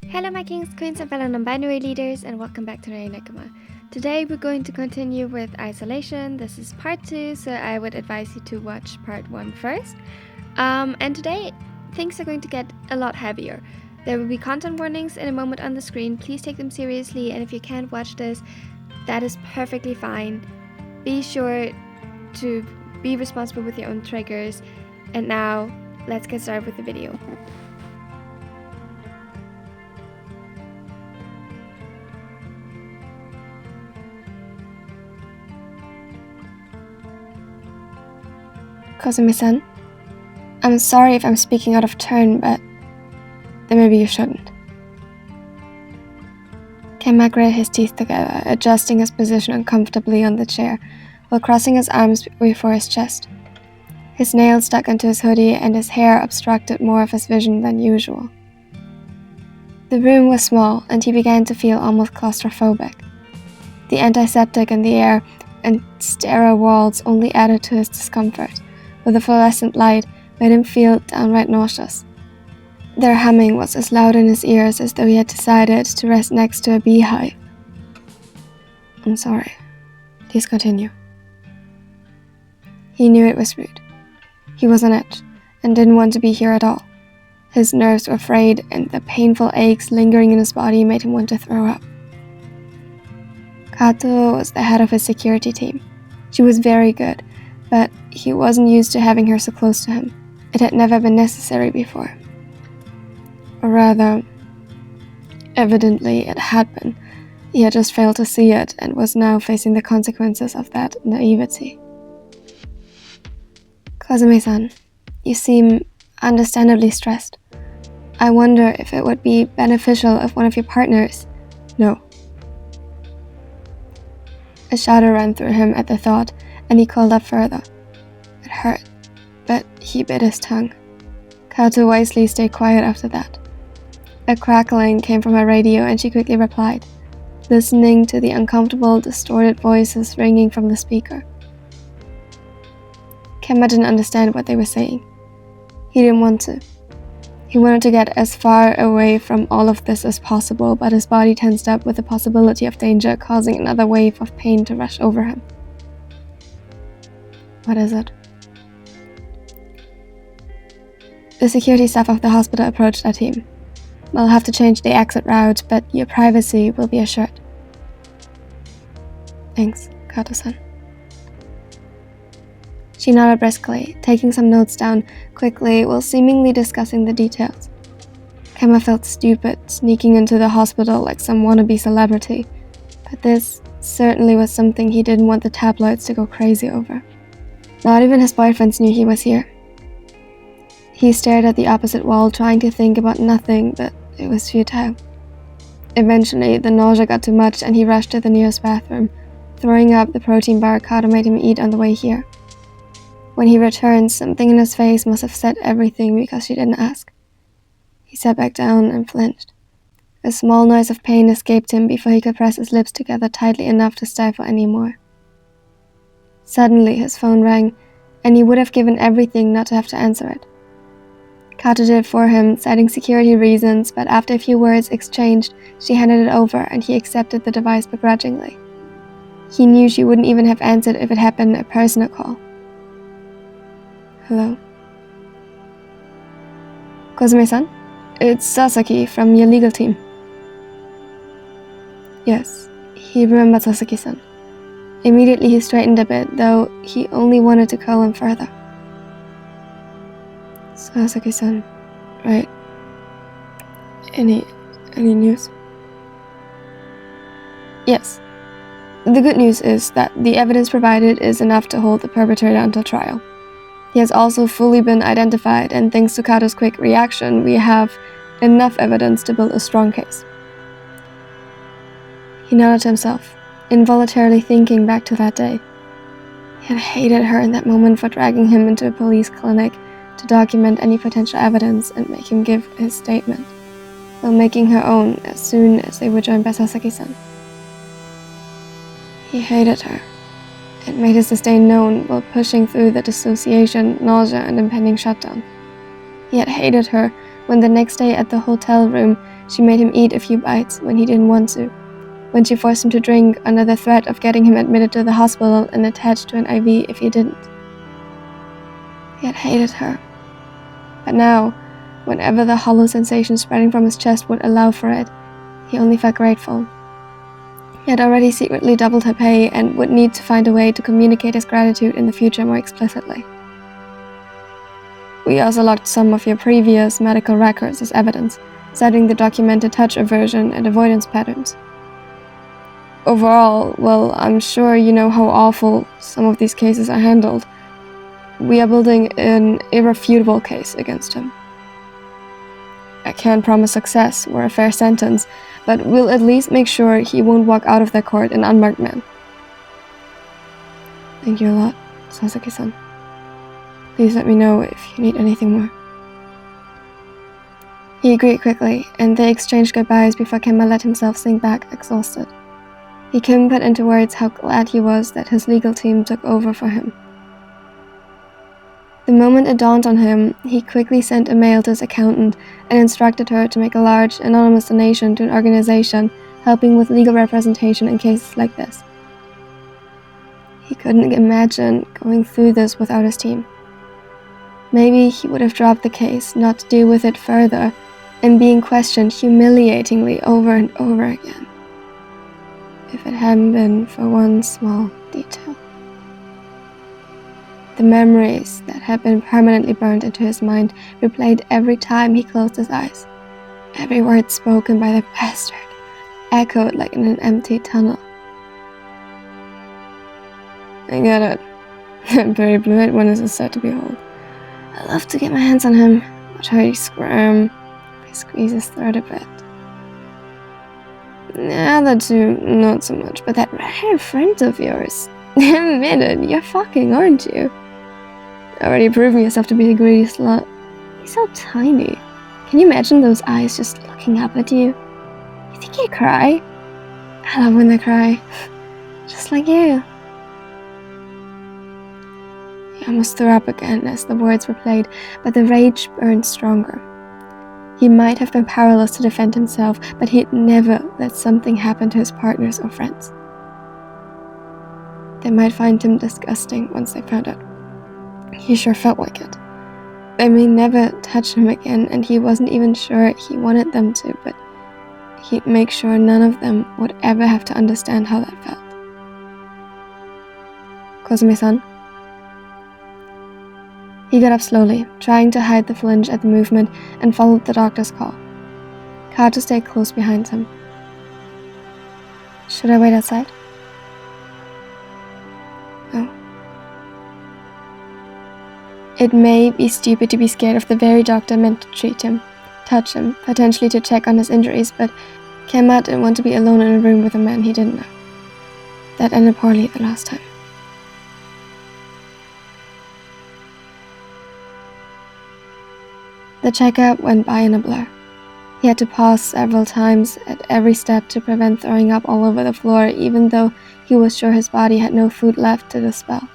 Hello my kings, queens and fellow non-binary leaders, and welcome back to Rei Nekama. Today we're going to continue with Isolation. This is part 2, so I would advise you to watch part 1 first. And today things are going to get a lot heavier. There will be content warnings in a moment on the screen. Please take them seriously, and if you can't watch this, that is perfectly fine. Be sure to be responsible with your own triggers. And now, let's get started with the video. Kozumi-san, I'm sorry if I'm speaking out of turn, but then maybe you shouldn't. Kenma gritted his teeth together, adjusting his position uncomfortably on the chair, while crossing his arms before his chest. His nails stuck into his hoodie, and his hair obstructed more of his vision than usual. The room was small, and he began to feel almost claustrophobic. The antiseptic in the air and sterile walls only added to his discomfort, while the fluorescent light made him feel downright nauseous. Their humming was as loud in his ears as though he had decided to rest next to a beehive. I'm sorry. Please continue. He knew it was rude. He was on edge, and didn't want to be here at all. His nerves were frayed, and the painful aches lingering in his body made him want to throw up. Kato was the head of his security team. She was very good, but he wasn't used to having her so close to him. It had never been necessary before. Or rather, evidently it had been. He had just failed to see it and was now facing the consequences of that naivety. Kozumi-san, you seem understandably stressed. I wonder if it would be beneficial if one of your partners... No. A shudder ran through him at the thought, and he curled up further. It hurt, but he bit his tongue. Kato wisely stayed quiet after that. A crackling came from her radio, and she quickly replied, listening to the uncomfortable, distorted voices ringing from the speaker. Kenma didn't understand what they were saying. He didn't want to. He wanted to get as far away from all of this as possible, but his body tensed up with the possibility of danger causing another wave of pain to rush over him. What is it? The security staff of the hospital approached our team. We'll have to change the exit route, but your privacy will be assured. Thanks, Kato-san. She nodded briskly, taking some notes down quickly while seemingly discussing the details. Kenma felt stupid, sneaking into the hospital like some wannabe celebrity, but this certainly was something he didn't want the tabloids to go crazy over. Not even his boyfriends knew he was here. He stared at the opposite wall, trying to think about nothing, but it was futile. Eventually, the nausea got too much, and he rushed to the nearest bathroom, throwing up the protein bar Kato made him eat on the way here. When he returned, something in his face must have said everything because she didn't ask. He sat back down and flinched. A small noise of pain escaped him before he could press his lips together tightly enough to stifle any more. Suddenly, his phone rang, and he would have given everything not to have to answer it. Kato did it for him, citing security reasons, but after a few words exchanged, she handed it over and he accepted the device begrudgingly. He knew she wouldn't even have answered if it had been a personal call. Hello? Kozumi-san? It's Sasaki from your legal team. Yes, he remembered Sasaki-san. Immediately he straightened a bit, though he only wanted to curl him further. Sasaki-san, right? Any news? Yes. The good news is that the evidence provided is enough to hold the perpetrator until trial. He has also fully been identified, and thanks to Kato's quick reaction, we have enough evidence to build a strong case. He nodded to himself, involuntarily thinking back to that day. He had hated her in that moment for dragging him into a police clinic to document any potential evidence and make him give his statement, while making her own as soon as they were joined by Sasaki-san. He hated her. It made his disdain known while pushing through the dissociation, nausea, and impending shutdown. He had hated her when the next day at the hotel room she made him eat a few bites when he didn't want to, when she forced him to drink under the threat of getting him admitted to the hospital and attached to an IV if he didn't. He had hated her. But now, whenever the hollow sensation spreading from his chest would allow for it, he only felt grateful. He had already secretly doubled her pay and would need to find a way to communicate his gratitude in the future more explicitly. We also logged some of your previous medical records as evidence, citing the documented touch aversion and avoidance patterns. Overall, well, I'm sure you know how awful some of these cases are handled. We are building an irrefutable case against him. I can't promise success or a fair sentence, but we'll at least make sure he won't walk out of the court an unmarked man. Thank you a lot, Sasaki-san. Please let me know if you need anything more. He agreed quickly, and they exchanged goodbyes before Kenma let himself sink back, exhausted. He couldn't put into words how glad he was that his legal team took over for him. The moment it dawned on him, he quickly sent a mail to his accountant and instructed her to make a large, anonymous donation to an organization helping with legal representation in cases like this. He couldn't imagine going through this without his team. Maybe he would have dropped the case, not to deal with it further, and being questioned humiliatingly over and over again, if it hadn't been for one small detail. The memories that had been permanently burned into his mind replayed every time he closed his eyes. Every word spoken by the bastard echoed like in an empty tunnel. I get it. That very blue-eyed one is a sight to behold. I love to get my hands on him, watch how he squirm, if he squeezes throat a bit. Yeah, that too, not so much, but that red-haired friend of yours. Admit it, you're fucking, aren't you? Already proving yourself to be a greedy slut. He's so tiny. Can you imagine those eyes just looking up at you? You think he'd cry? I love when they cry. Just like you. He almost threw up again as the words were played, but the rage burned stronger. He might have been powerless to defend himself, but he'd never let something happen to his partners or friends. They might find him disgusting once they found out. He sure felt like it. They may never touch him again, and he wasn't even sure he wanted them to, but he'd make sure none of them would ever have to understand how that felt. Kosume-san? He got up slowly, trying to hide the flinch at the movement, and followed the doctor's call. Kato stayed close behind him. Should I wait outside? No. It may be stupid to be scared of the very doctor meant to treat him, touch him, potentially to check on his injuries, but Kenma didn't want to be alone in a room with a man he didn't know. That ended poorly the last time. The checkup went by in a blur. He had to pause several times at every step to prevent throwing up all over the floor, even though he was sure his body had no food left to dispel.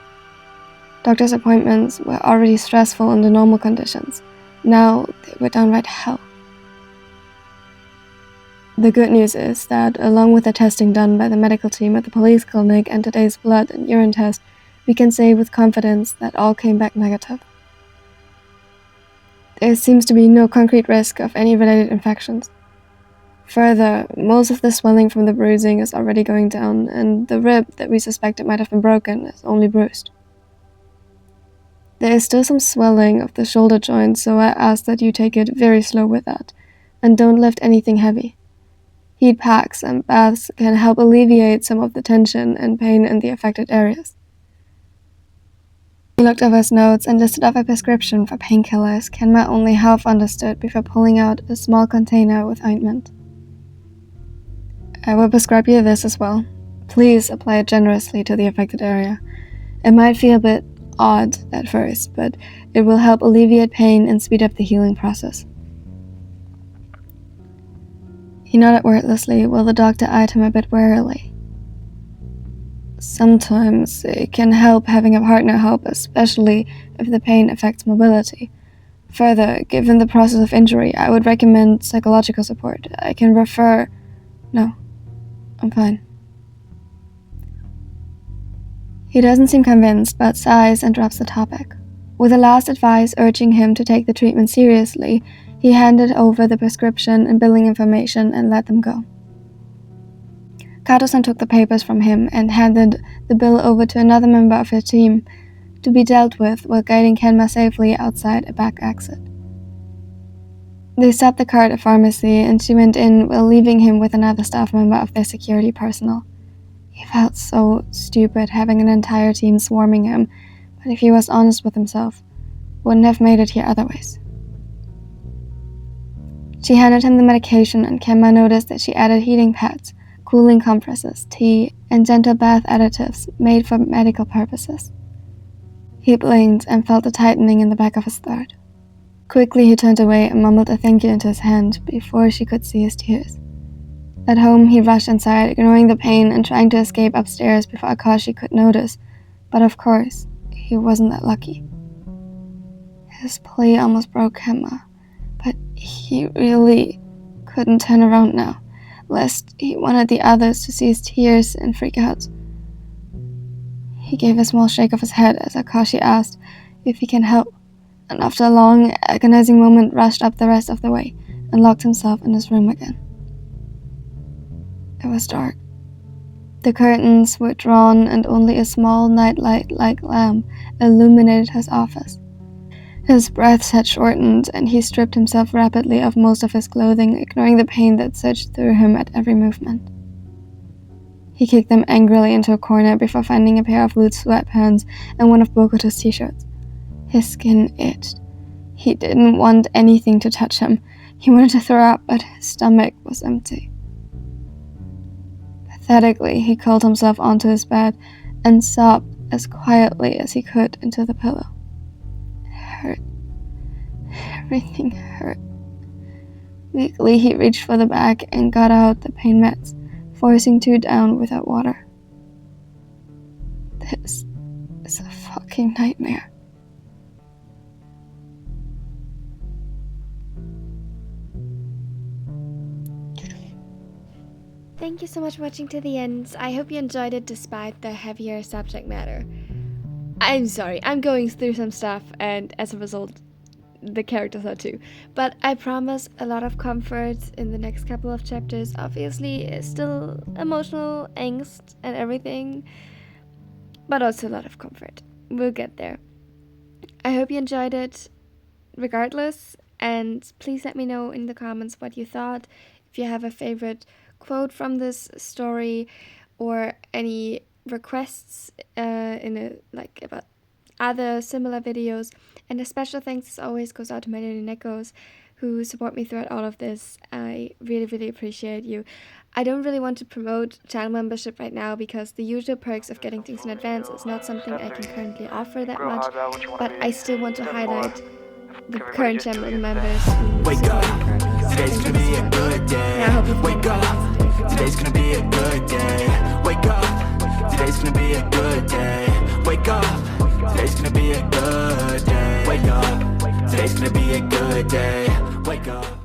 Doctor's appointments were already stressful under normal conditions. Now they were downright hell. The good news is that, along with the testing done by the medical team at the police clinic and today's blood and urine test, we can say with confidence that all came back negative. There seems to be no concrete risk of any related infections. Further, most of the swelling from the bruising is already going down, and the rib that we suspected might have been broken is only bruised. There is still some swelling of the shoulder joint, so I ask that you take it very slow with that, and don't lift anything heavy. Heat packs and baths can help alleviate some of the tension and pain in the affected areas. He looked over his notes and listed off a prescription for painkillers Kenma only half understood before pulling out a small container with ointment. I will prescribe you this as well. Please apply it generously to the affected area. It might feel a bit odd at first, but it will help alleviate pain and speed up the healing process. He nodded wordlessly while the doctor eyed him a bit warily. Sometimes it can help having a partner help, especially if the pain affects mobility. Further, given the process of injury, I would recommend psychological support. I can refer... No, I'm fine. He doesn't seem convinced, but sighs and drops the topic. With a last advice urging him to take the treatment seriously, he handed over the prescription and billing information and let them go. Kato-san took the papers from him and handed the bill over to another member of her team to be dealt with while guiding Kenma safely outside a back exit. They stopped the car at a pharmacy and she went in while leaving him with another staff member of their security personnel. He felt so stupid having an entire team swarming him, but if he was honest with himself, wouldn't have made it here otherwise. She handed him the medication and Kenma noticed that she added heating pads, cooling compresses, tea, and gentle bath additives made for medical purposes. He blinked and felt a tightening in the back of his throat. Quickly he turned away and mumbled a thank you into his hand before she could see his tears. At home, he rushed inside, ignoring the pain and trying to escape upstairs before Akashi could notice, but of course, he wasn't that lucky. His plea almost broke Kenma, but he really couldn't turn around now, lest he wanted the others to see his tears and freak out. He gave a small shake of his head as Akashi asked if he can help, and after a long, agonizing moment rushed up the rest of the way and locked himself in his room again. It was dark. The curtains were drawn and only a small nightlight-like lamp illuminated his office. His breaths had shortened and he stripped himself rapidly of most of his clothing, ignoring the pain that surged through him at every movement. He kicked them angrily into a corner before finding a pair of loose sweatpants and one of Bokuto's t-shirts. His skin itched. He didn't want anything to touch him. He wanted to throw up, but his stomach was empty. Pathetically, he curled himself onto his bed and sobbed as quietly as he could into the pillow. It hurt. Everything hurt. Weakly, he reached for the bag and got out the pain meds, forcing 2 down without water. This is a fucking nightmare. Thank you so much for watching to the end. I hope you enjoyed it despite the heavier subject matter. I'm sorry, I'm going through some stuff and as a result, the characters are too. But I promise a lot of comfort in the next couple of chapters. Obviously, it's still emotional angst and everything, but also a lot of comfort. We'll get there. I hope you enjoyed it regardless, and please let me know in the comments what you thought. If you have a favorite quote from this story or any requests about other similar videos. And a special thanks as always goes out to my little neckos who support me throughout all of this. I really appreciate you. I don't really want to promote channel membership right now because the usual perks of getting things in advance is not something I can currently offer that much, but I still want to highlight the current channel members who wake support up, me currently. today's gonna be a good day. And I hope you Wake up, today's gonna be a good day. Wake up, today's gonna be a good day. Wake up, today's gonna be a good day. Wake up, today's gonna be a good day. Wake up.